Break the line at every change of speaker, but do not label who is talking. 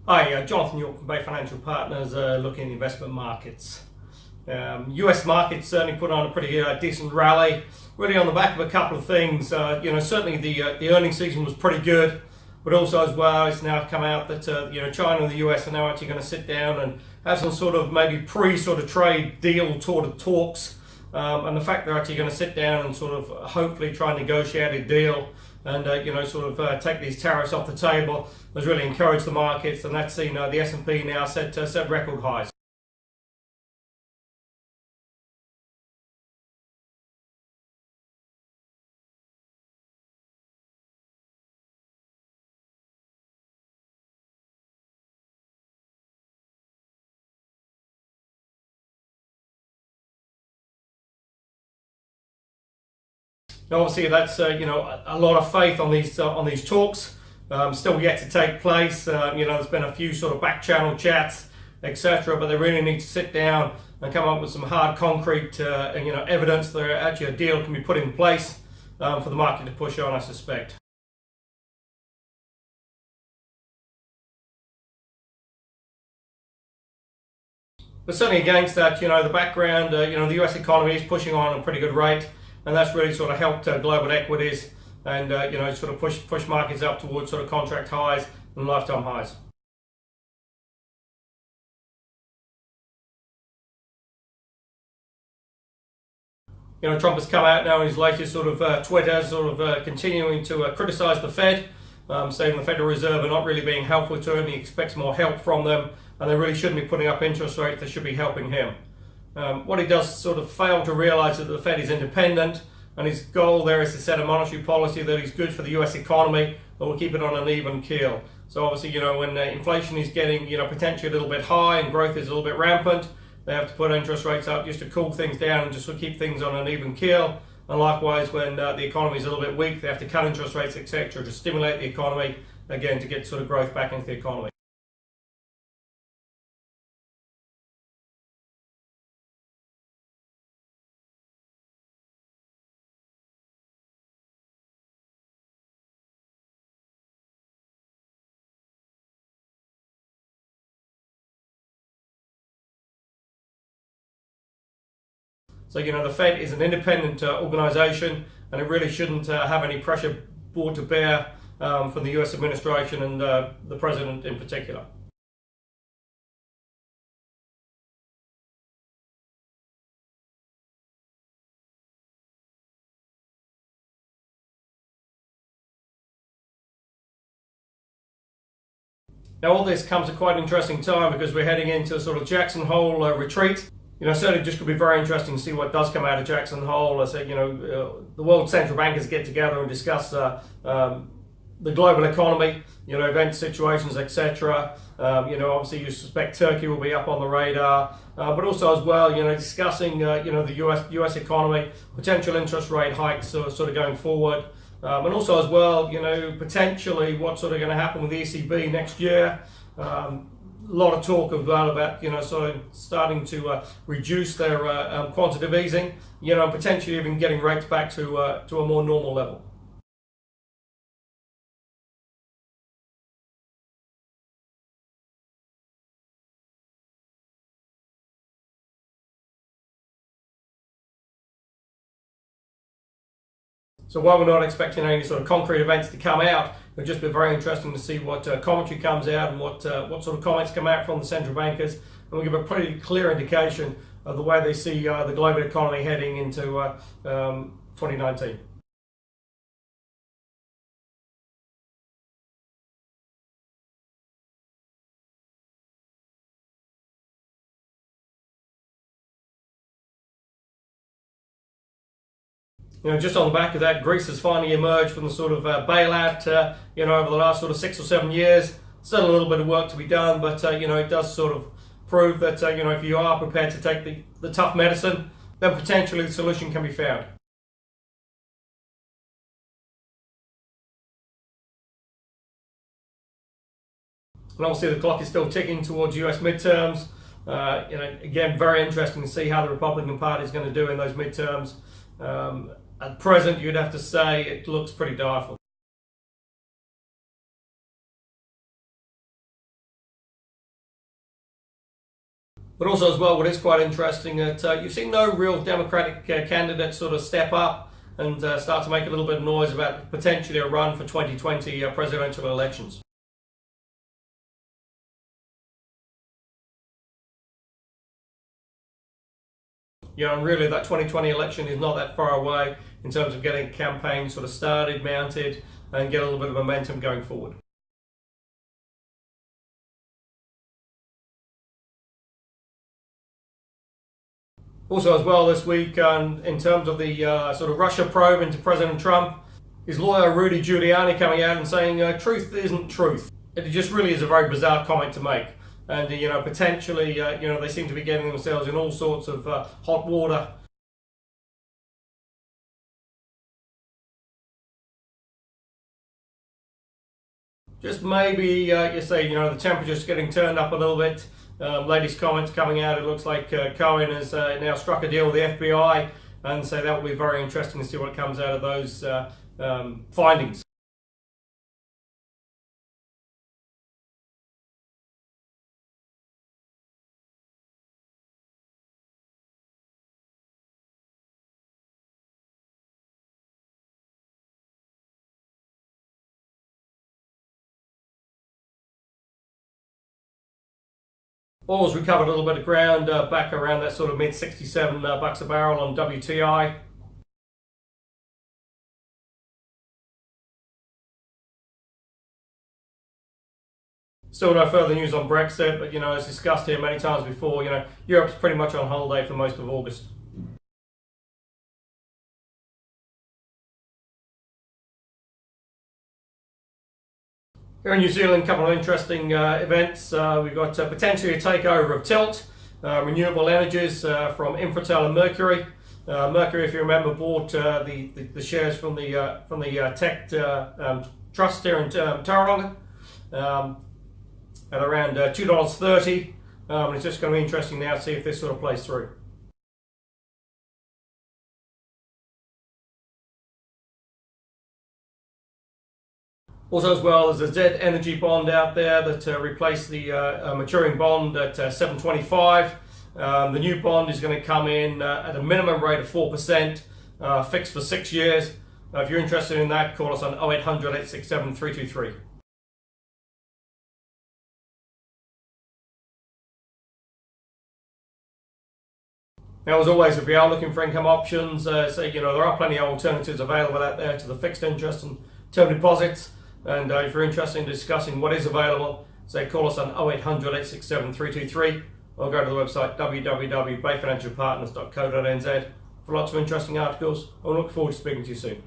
Hi, Jonathan York from Bay Financial Partners, looking at investment markets. US markets certainly put on a pretty decent rally, really on the back of a couple of things. Certainly the earnings season was pretty good, but also as well, it's now come out that China and the US are now actually going to sit down and have some sort of maybe trade deal sort of talks. And the fact they're actually going to sit down and sort of hopefully try and negotiate a deal and take these tariffs off the table has really encouraged the markets, and that's seen the S&P now set record highs. Now, obviously, that's a lot of faith on these talks. Still yet to take place. There's been a few sort of back channel chats, etc. But they really need to sit down and come up with some hard, concrete, evidence that actually a deal can be put in place for the market to push on, I suspect. But certainly against that, the background, the US economy is pushing on a pretty good rate, and that's really sort of helped global equities and sort of push markets up towards sort of contract highs and lifetime highs. Trump has come out now in his latest sort of Twitter, continuing to criticize the Fed, saying the Federal Reserve are not really being helpful to him. He expects more help from them, and they really shouldn't be putting up interest rates. They should be helping him. What he does sort of fail to realize is that the Fed is independent, and his goal there is to set a monetary policy that is good for the US economy, but will keep it on an even keel. So obviously, when inflation is getting, potentially a little bit high and growth is a little bit rampant, they have to put interest rates up just to cool things down and just to keep things on an even keel. And likewise, when the economy is a little bit weak, they have to cut interest rates, etc., to stimulate the economy, again, to get sort of growth back into the economy. So, the Fed is an independent organization, and it really shouldn't have any pressure brought to bear from the US administration and the president in particular. Now, all this comes at quite an interesting time because we're heading into a sort of Jackson Hole retreat. Certainly just could be very interesting to see what does come out of Jackson Hole. I said, the world central bankers get together and discuss the global economy, event situations, etc. Obviously you suspect Turkey will be up on the radar, but also as well, discussing, the US economy, potential interest rate hikes sort of going forward. And also as well, potentially what's sort of going to happen with the ECB next year. A lot of talk about sort of starting to reduce their quantitative easing, and potentially even getting rates back to a more normal level. So while we're not expecting any sort of concrete events to come out, it'll just be very interesting to see what commentary comes out and what sort of comments come out from the central bankers, and we'll give a pretty clear indication of the way they see the global economy heading into 2019. Just on the back of that, Greece has finally emerged from the sort of bailout, over the last sort of 6 or 7 years. Still a little bit of work to be done, but, it does sort of prove that, if you are prepared to take the tough medicine, then potentially the solution can be found. And obviously the clock is still ticking towards US midterms. Again, very interesting to see how the Republican Party is going to do in those midterms. At present, you'd have to say it looks pretty direful. But also as well, what is quite interesting that you've seen no real Democratic candidates sort of step up and start to make a little bit of noise about potentially a run for 2020 presidential elections. And really that 2020 election is not that far away in terms of getting campaigns sort of started, mounted, and get a little bit of momentum going forward. Also as well this week, in terms of the sort of Russia probe into President Trump, his lawyer Rudy Giuliani coming out and saying truth isn't truth. It just really is a very bizarre comment to make. And potentially, they seem to be getting themselves in all sorts of hot water. Just maybe you say, the temperature's getting turned up a little bit. Latest comments coming out, it looks like Cohen has now struck a deal with the FBI, and so that will be very interesting to see what comes out of those findings. Oil's recovered a little bit of ground back around that sort of mid $67 a barrel on WTI. Still no further news on Brexit, but as discussed here many times before, Europe's pretty much on holiday for most of August. Here in New Zealand, a couple of interesting events. We've got potentially a takeover of Tilt, renewable energies from Infratel and Mercury. Mercury, if you remember, bought the shares from the Tech Trust here in Tauranga at around $2.30. It's just going to be interesting now to see if this sort of plays through. Also as well, there's a Z Energy bond out there that replaced the maturing bond at 7.25. The new bond is going to come in at a minimum rate of 4%, fixed for 6 years. If you're interested in that, call us on 0800 867 323. Now, as always, if you are looking for income options, there are plenty of alternatives available out there to the fixed interest and term deposits. And if you're interested in discussing what is available, call us on 0800 867 323 or go to the website www.bayfinancialpartners.co.nz for lots of interesting articles. I look forward to speaking to you soon.